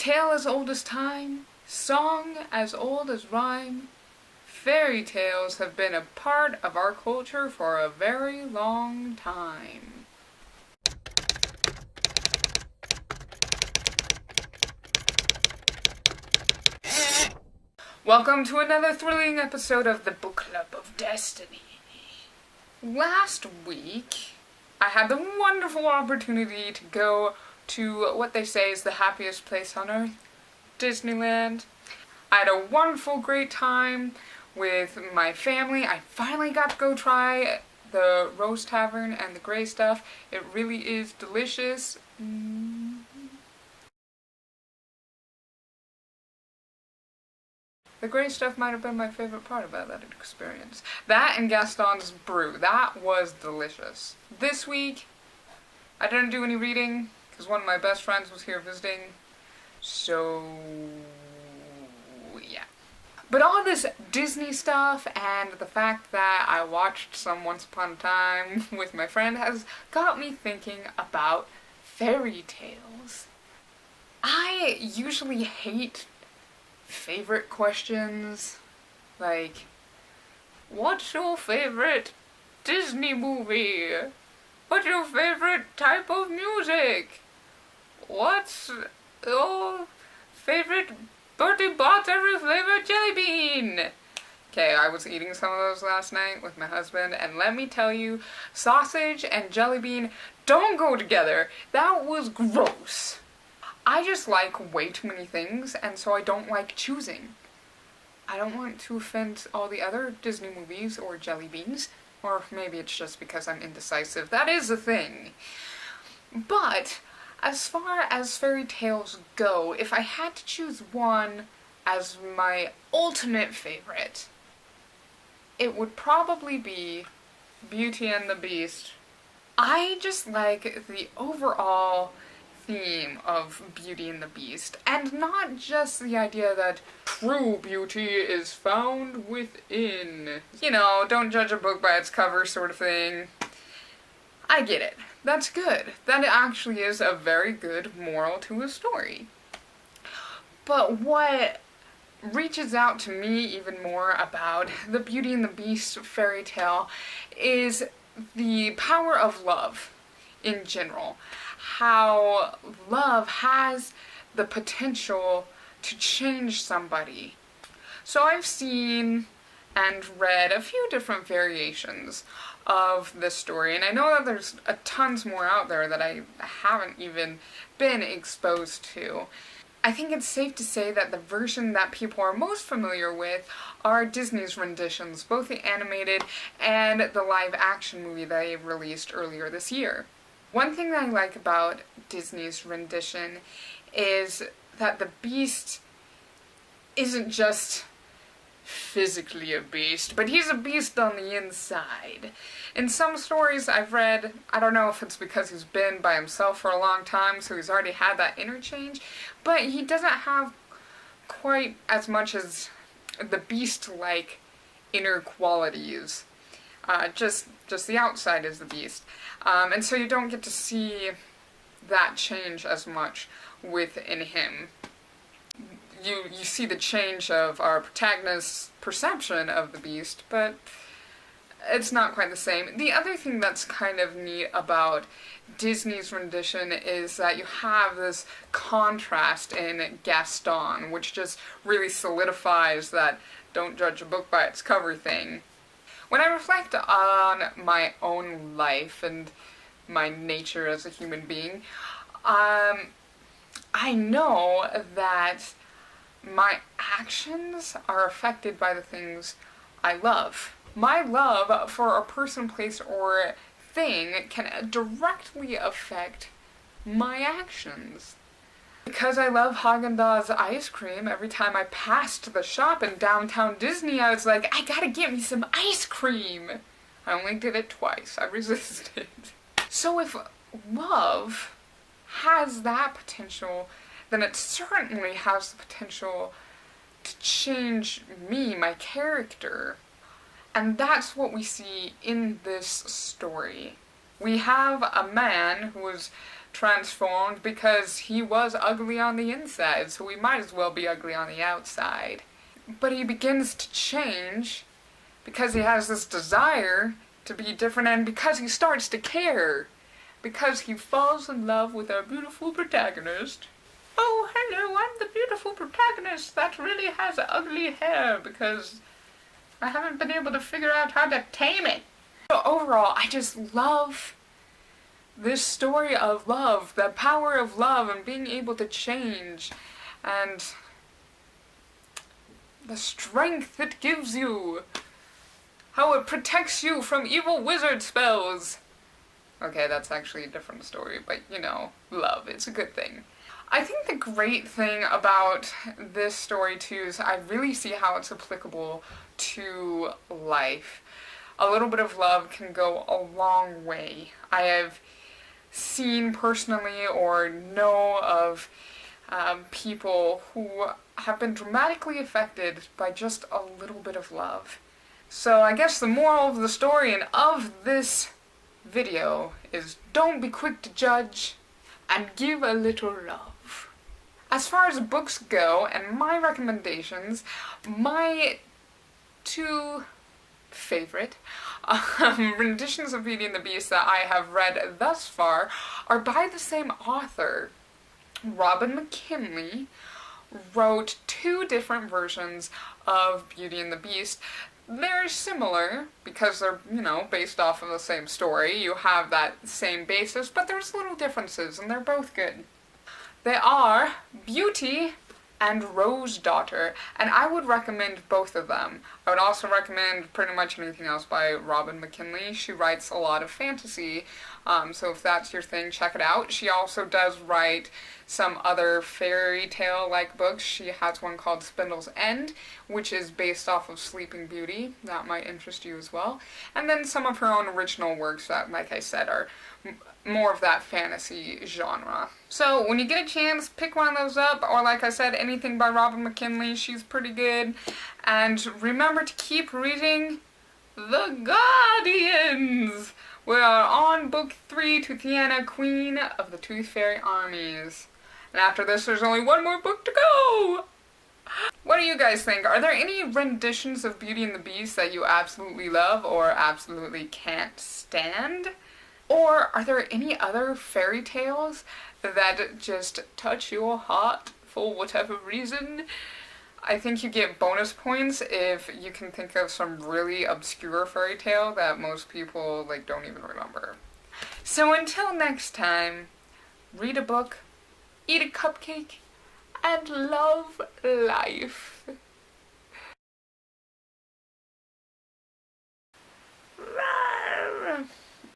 Tale as old as time, song as old as rhyme, fairy tales have been a part of our culture for a very long time. Welcome to another thrilling episode of the Book Club of Destiny. Last week, I had the wonderful opportunity to go to what they say is the happiest place on earth, Disneyland. I had a wonderful, great time with my family. I finally got to go try the Rose Tavern and the Grey Stuff. It really is delicious. The Grey Stuff might have been my favorite part about that experience. That and Gaston's Brew. That was delicious. This week, I didn't do any reading because one of my best friends was here visiting. So, yeah. But all this Disney stuff and the fact that I watched some Once Upon a Time with my friend has got me thinking about fairy tales. I usually hate favorite questions, like, what's your favorite Disney movie? What's your favorite type of music? What's your favorite Bertie Bott's every flavor jelly bean? Okay, I was eating some of those last night with my husband, and let me tell you, sausage and jelly bean don't go together. That was gross. I just like way too many things, and so I don't like choosing. I don't want to offend all the other Disney movies or jelly beans, or maybe it's just because I'm indecisive. That is a thing. But as far as fairy tales go, if I had to choose one as my ultimate favorite, it would probably be Beauty and the Beast. I just like the overall theme of Beauty and the Beast, and not just the idea that true beauty is found within. You know, don't judge a book by its cover sort of thing. I get it. That's good. That actually is a very good moral to a story. But what reaches out to me even more about the Beauty and the Beast fairy tale is the power of love in general. How love has the potential to change somebody. So I've seen and read a few different variations of this story, and I know that there's tons more out there that I haven't even been exposed to. I think it's safe to say that the version that people are most familiar with are Disney's renditions, both the animated and the live-action movie that they released earlier this year. One thing that I like about Disney's rendition is that the Beast isn't just physically a beast, but he's a beast on the inside. In some stories I've read, I don't know if it's because he's been by himself for a long time, so he's already had that interchange, but he doesn't have quite as much as the beast-like inner qualities. Just the outside is the beast. And so you don't get to see that change as much within him. You see the change of our protagonist's perception of the beast, but it's not quite the same. The other thing that's kind of neat about Disney's rendition is that you have this contrast in Gaston, which just really solidifies that don't judge a book by its cover thing. When I reflect on my own life and my nature as a human being, I know that my actions are affected by the things I love. My love for a person, place, or thing can directly affect my actions. Because I love Haagen-Dazs ice cream, every time I passed the shop in downtown Disney, I was like, I gotta get me some ice cream! I only did it twice. I resisted. So if love has that potential, then it certainly has the potential to change me, my character. And that's what we see in this story. We have a man who was transformed because he was ugly on the inside, so he might as well be ugly on the outside. But he begins to change because he has this desire to be different, and because he starts to care. Because he falls in love with our beautiful protagonist. Oh, hello, I'm the beautiful protagonist that really has ugly hair because I haven't been able to figure out how to tame it. So overall, I just love this story of love, the power of love and being able to change, and the strength it gives you, how it protects you from evil wizard spells. Okay, that's actually a different story, but you know, love, it's a good thing. I think the great thing about this story too is I really see how it's applicable to life. A little bit of love can go a long way. I have seen personally or know of people who have been dramatically affected by just a little bit of love. So I guess the moral of the story and of this video is don't be quick to judge and give a little love. As far as books go and my recommendations, my two favorite renditions of Beauty and the Beast that I have read thus far are by the same author. Robin McKinley wrote two different versions of Beauty and the Beast. They're similar because they're, you know, based off of the same story. You have that same basis, but there's little differences and they're both good. They are Beauty and Rose Daughter, and I would recommend both of them. I would also recommend pretty much anything else by Robin McKinley. She writes a lot of fantasy, so if that's your thing, check it out. She also does write some other fairy tale-like books. She has one called Spindle's End, which is based off of Sleeping Beauty. That might interest you as well. And then some of her own original works that, like I said, are more of that fantasy genre. So when you get a chance, pick one of those up, or like I said, anything by Robin McKinley, she's pretty good. And remember to keep reading The Guardians! We are on book 3, Toothiana, Queen of the Tooth Fairy Armies. And after this, there's only one more book to go! What do you guys think? Are there any renditions of Beauty and the Beast that you absolutely love or absolutely can't stand? Or are there any other fairy tales that just touch your heart for whatever reason? I think you get bonus points if you can think of some really obscure fairy tale that most people don't even remember. So until next time, read a book, eat a cupcake, and love life.